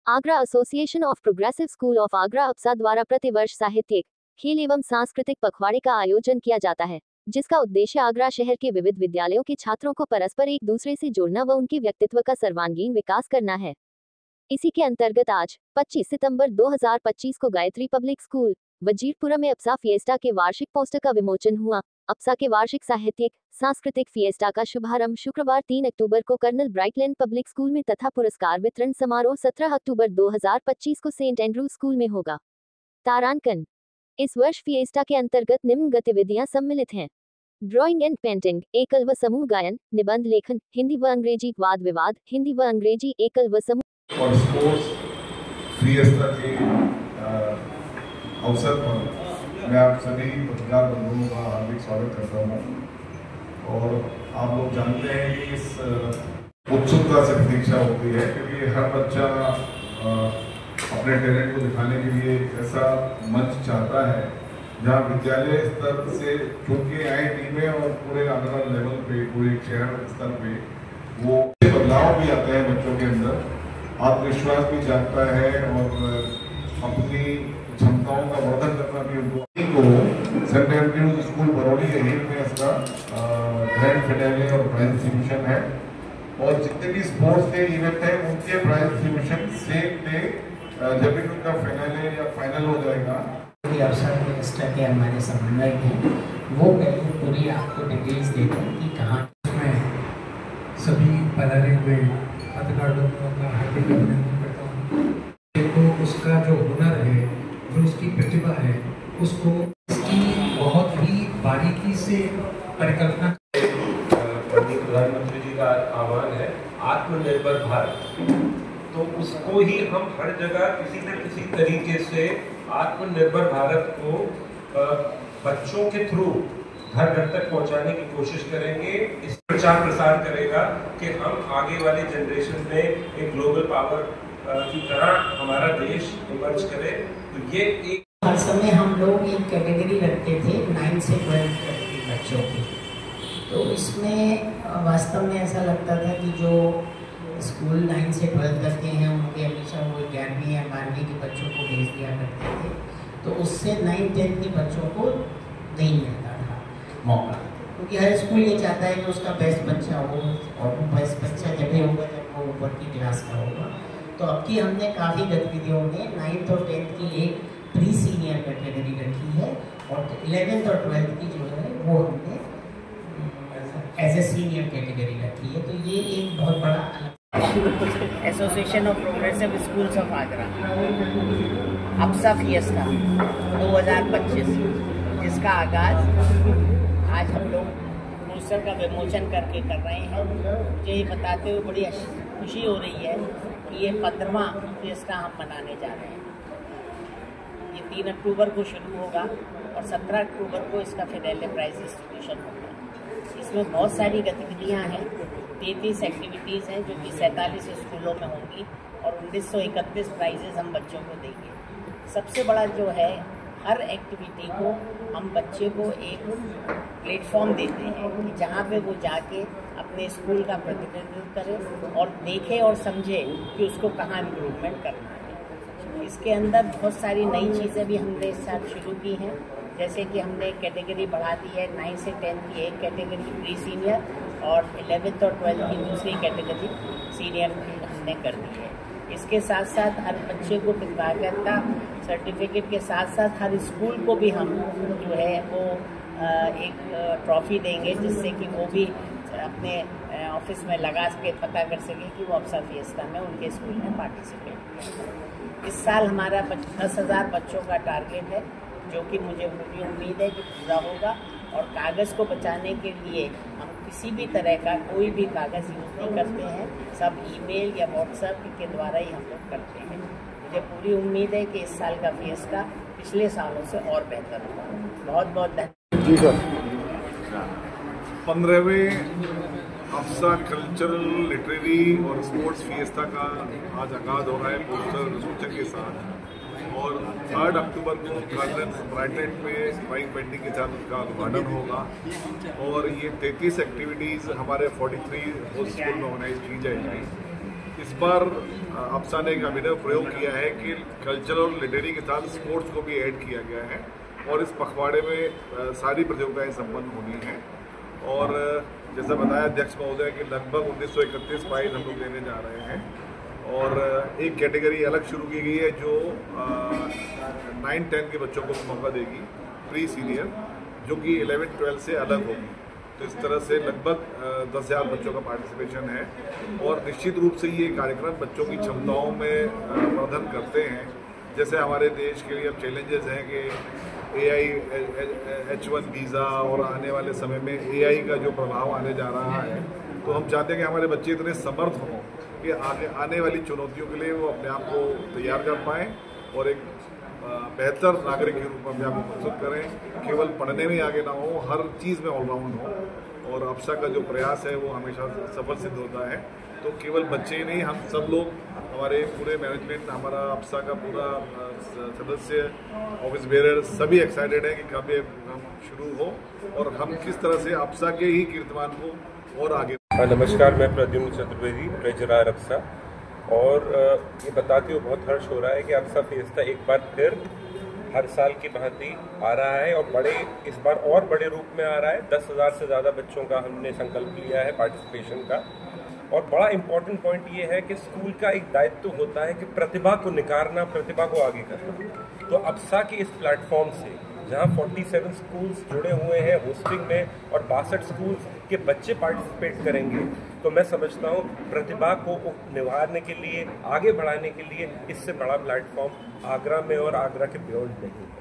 Agra association of progressive school of Agra APSA द्वारा प्रतिवर्ष साहित्यिक, खेल एवं सांस्कृतिक पखवाड़े का आयोजन किया जाता है, जिसका उद्देश्य आगरा शहर के विविध विद्यालयों के छात्रों को परस्पर एक दूसरे से जोड़ना व उनके व्यक्तित्व का सर्वांगीण विकास करना है। इसी के अंतर्गत आज 25 सितंबर 2025 को गायत्री पब्लिक स्कूल वजीरपुरा में अप्सा फिएस्टा के वार्षिक पोस्टर का विमोचन हुआ। अप्सा के वार्षिक साहित्यिक सांस्कृतिक फिएस्टा का शुभारंभ शुक्रवार 3 अक्टूबर को कर्नल ब्राइटलैंड पब्लिक स्कूल में तथा पुरस्कार वितरण समारोह 17 अक्टूबर 2025 को सेंट एंड्रू स्कूल में होगा। तारांकन। इस वर्ष फिएस्टा के अंतर्गत निम्न गतिविधियां सम्मिलित हैं: ड्राइंग एंड पेंटिंग, एकल व समूह गायन, निबंध लेखन, हिंदी व अंग्रेजी वाद विवाद, हिंदी व अंग्रेजी एकल व समूह। और स्पोर्ट्स फिएस्टा के अवसर पर मैं आप सभी पत्रकार बंधुओं का हार्दिक स्वागत करता हूँ। और आप लोग जानते हैं कि इस उत्सुकता से प्रतीक्षा होती है, क्योंकि हर बच्चा अपने टैलेंट को दिखाने के लिए ऐसा मंच चाहता है जहाँ विद्यालय स्तर से चुनके आए टीमें और पूरे आगरा लेवल पे, पूरे शहर स्तर पे वो बदलाव भी आते हैं, बच्चों के अंदर आत्मविश्वास भी जागता है और अपनी क्षमताओं का वर्धन करना भी उनको सेंट एंड्रूज स्कूल बरौली में इसका ग्रैंड फिनाले और प्राइज डिस्ट्रीब्यूशन है। और जितने भी स्पोर्ट्स के इवेंट है उनके प्राइज डिस्ट्रीब्यूशन सेम डे जब भी उनका फाइनल या फाइनल हो जाएगा। अवसर फिएस्टा के हमारे समन्वयक हैं, वो पहले पूरी आपको डिटेल्स देते हैं कि कहाँ में सभी पधारे हुए पत्रकार बंधुओं का हार्दिक अभिनंदन करता हूँ। तो उसका जो हुनर है, जो उसकी प्रतिभा है, उसको इसकी बहुत ही बारीकी से परिकल्पना। प्रधानमंत्री जी का आह्वान है आत्मनिर्भर भारत, तो उसको ही हम हर जगह किसी न किसी तरीके से आत्मनिर्भर भारत को बच्चों के थ्रू घर घर तक पहुंचाने की कोशिश करेंगे। इस प्रचार प्रसार करेगा कि हम आगे वाले जनरेशन में एक ग्लोबल पावर की तरह हमारा देश इमर्ज करे। तो ये एक हर समय हम लोग एक कैटेगरी रखते थे 9 से 12 तक के बच्चों की, तो इसमें वास्तव में ऐसा लगता था कि जो स्कूल 9 से 12 तक के हैं उनके हमेशा वो 11वीं या 12वीं के बच्चों को भेज दिया करते थे, तो उससे 9-10 के बच्चों को नहीं मिलता था मौका, क्योंकि हर स्कूल ये चाहता है कि उसका बेस्ट बच्चा हो, और वो बेस्ट बच्चा जब ही होगा जब वो ऊपर की क्लास का होगा। तो अब की हमने काफ़ी गतिविधियों में 9th और 10th की एक प्री सीनियर कैटेगरी रखी है, और 11th और 12th की जो है वो हमने एज ए सीनियर कैटेगरी रखी है। तो ये एक बहुत बड़ा association of progressive schools of Agra APSA fiesta 2025, जिसका आगाज आज हम लोग पोस्टर का विमोचन करके कर रहे हैं। मुझे ये बताते हुए बड़ी खुशी हो रही है कि ये 15वां फिएस्टा हम मनाने जा रहे हैं। ये 3 अक्टूबर को शुरू होगा और 17 अक्टूबर को इसका फिनाले प्राइज डिस्ट्रीब्यूशन होगा। इसमें बहुत सारी गतिविधियां हैं, 33 एक्टिविटीज़ हैं जो कि 47 स्कूलों में होंगी, और 1931 प्राइजेस हम बच्चों को देंगे। सबसे बड़ा जो है, हर एक्टिविटी को हम बच्चे को एक प्लेटफॉर्म देते हैं कि जहाँ पे वो जाके अपने स्कूल का प्रतिनिधित्व करे और देखे और समझे कि उसको कहाँ इम्प्रूवमेंट करना है। इसके अंदर बहुत सारी नई चीज़ें भी हमने इस साल शुरू की हैं, जैसे कि हमने कैटेगरी बढ़ा दी है। 9 से 10 की एक कैटेगरी प्री सीनियर और 11th और 12th की दूसरी कैटेगरी सीनियर की हमने कर दी है। इसके साथ साथ हर बच्चे को कृतज्ञता सर्टिफिकेट के साथ साथ हर स्कूल को भी हम जो है वो एक ट्रॉफी देंगे, जिससे कि वो भी अपने ऑफिस में लगा के पता कर सके कि वो अप्सा फिएस्टा में उनके स्कूल में पार्टिसिपेट किया। इस साल हमारा 10,000 बच्चों का टारगेट है, जो कि मुझे पूरी उम्मीद है कि पूरा होगा। और कागज़ को बचाने के लिए हम किसी भी तरह का कोई भी कागज़ यूज़ नहीं करते हैं, सब ईमेल या व्हाट्सएप के द्वारा ही हम लोग करते हैं। मुझे पूरी उम्मीद है कि इस साल का फिएस्टा पिछले सालों से और बेहतर होगा। बहुत बहुत धन्यवाद। जी सर। 15वें अप्सा कल्चरल, लिटरेरी और स्पोर्ट्स फिएस्टा का आज आगाज हो रहा है पोस्टर विमोचन के साथ, और 3 अक्टूबर को कर्नल ब्राइटलैंड में प्राइज पेंटिंग के साथ उसका उद्घाटन होगा। और ये 33 एक्टिविटीज़ हमारे 43 स्कूल में ऑर्गेनाइज की जाएगी। इस बार अप्सा ने एक अभिनव प्रयोग किया है कि कल्चरल और लिटरेरी के साथ स्पोर्ट्स को भी ऐड किया गया है और इस पखवाड़े में सारी प्रतियोगिताएं संपन्न होनी हैं। और जैसा बताया अध्यक्ष महोदय कि लगभग 1931 प्राइज हम लोग लेने जा रहे हैं और एक कैटेगरी अलग शुरू की गई है जो 9-10 के बच्चों को मौका देगी, प्री सीनियर, जो कि 11-12 से अलग होगी। तो इस तरह से लगभग 10,000 बच्चों का पार्टिसिपेशन है और निश्चित रूप से ये कार्यक्रम बच्चों की क्षमताओं में वर्धन करते हैं। जैसे हमारे देश के लिए अब चैलेंजेस हैं कि AI H1 वीज़ा और आने वाले समय में AI का जो प्रभाव आने जा रहा है, तो हम चाहते हैं कि हमारे बच्चे इतने समर्थ हों कि आने वाली चुनौतियों के लिए वो अपने आप को तैयार कर पाएँ और एक बेहतर नागरिक के रूप में अपने आप को प्रस्तुत करें। केवल पढ़ने में आगे ना हो, हर चीज़ में ऑलराउंड हो। और अप्सा का जो प्रयास है वो हमेशा सफल सिद्ध होता है। तो केवल बच्चे ही नहीं, हम सब लोग, हमारे पूरे मैनेजमेंट, हमारा अप्सा का पूरा सदस्य, ऑफिस बेरर, सभी एक्साइटेड है कि कब ये प्रोग्राम शुरू हो और हम किस तरह से अप्सा के ही कीर्तिमान को और आगे। नमस्कार, मैं प्रद्युम्न चतुर्वेदी, ट्रेजरर अप्सा। और ये बताते हुए बहुत हर्ष हो रहा है कि अप्सा फिएस्टा एक बार फिर हर साल की भांति आ रहा है और इस बार और बड़े रूप में आ रहा है। 10,000 से ज़्यादा बच्चों का हमने संकल्प लिया है पार्टिसिपेशन का। और बड़ा इम्पोर्टेंट पॉइंट ये है कि स्कूल का एक दायित्व होता है कि प्रतिभा को निखारना, प्रतिभा को आगे करना। तो अप्सा के इस प्लेटफॉर्म से, जहां 47 स्कूल्स जुड़े हुए हैं होस्टिंग में और 62 स्कूल्स के बच्चे पार्टिसिपेट करेंगे, तो मैं समझता हूं प्रतिभा को निभाने के लिए, आगे बढ़ाने के लिए इससे बड़ा प्लेटफॉर्म आगरा में और आगरा के बियॉन्ड नहीं है।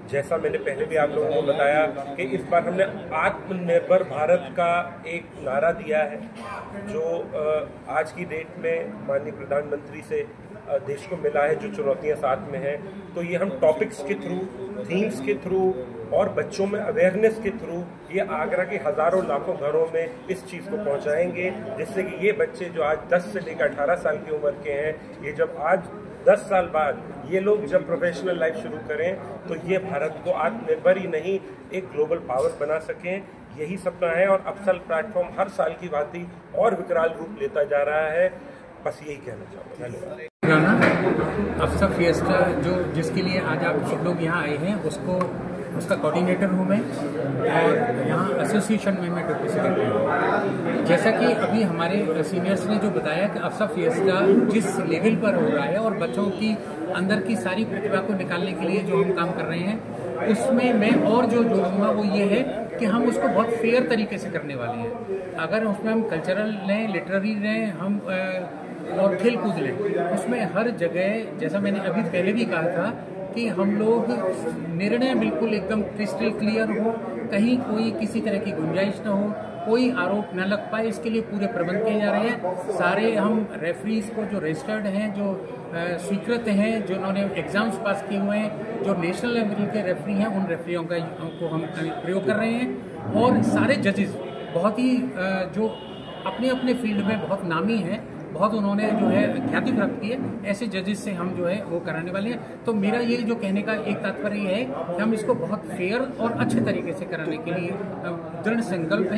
जैसा मैंने पहले भी आप लोगों को बताया कि इस बार हमने आत्मनिर्भर भारत का एक नारा दिया है, जो आज की डेट में माननीय प्रधानमंत्री से देश को मिला है, जो चुनौतियां साथ में हैं। तो ये हम टॉपिक्स के थ्रू, थीम्स के थ्रू और बच्चों में अवेयरनेस के थ्रू ये आगरा के हज़ारों लाखों घरों में इस चीज़ को पहुंचाएंगे, जिससे कि ये बच्चे जो आज 10 से लेकर 18 साल की उम्र के हैं, ये जब आज 10 साल बाद ये लोग जब प्रोफेशनल लाइफ शुरू करें तो ये भारत को आत्मनिर्भर ही नहीं, एक ग्लोबल पावर बना सकें। यही सपना है और अप्सल प्लेटफॉर्म हर साल की भांति और विकराल रूप लेता जा रहा है। बस यही कहना चाहूँगा। धन्यवाद। अप्सा फिएस्टा जिसके लिए आज आप सब लोग यहाँ आए हैं, उसका कोऑर्डिनेटर हूँ मैं और यहाँ एसोसिएशन में मैं डिप्टी सेक्रेटरी हूँ। जैसा कि अभी हमारे सीनियर्स ने जो बताया कि अप्सा फिएस्टा जिस लेवल पर हो रहा है और बच्चों की अंदर की सारी प्रतिभा को निकालने के लिए जो हम काम कर रहे हैं, उसमें मैं और जो जोड़ूंगा वो ये है कि हम उसको बहुत फेयर तरीके से करने वाले हैं। अगर उसमें हम कल्चरल लें, लिटरेरी लें, हम और खेल कूद लें, उसमें हर जगह, जैसा मैंने अभी पहले भी कहा था, कि हम लोग निर्णय बिल्कुल एकदम क्रिस्टल क्लियर हो, कहीं कोई किसी तरह की गुंजाइश न हो, कोई आरोप न लग पाए, इसके लिए पूरे प्रबंध किए जा रहे हैं। सारे हम रेफरीज को जो रजिस्टर्ड हैं, जो स्वीकृत हैं, जिन्होंने एग्जाम्स पास किए हुए हैं, जो नेशनल लेवल के रेफरी हैं, उन रेफरियों को हम प्रयोग कर रहे हैं। और सारे जजेस बहुत ही जो अपने अपने फील्ड में बहुत नामी हैं, बहुत उन्होंने जो है ख्याति प्राप्त की है, ऐसे जजेस से हम जो है वो कराने वाले हैं। तो मेरा ये जो कहने का एक तात्पर्य है कि हम इसको बहुत फेयर और अच्छे तरीके से कराने के लिए दृढ़ संकल्प हैं।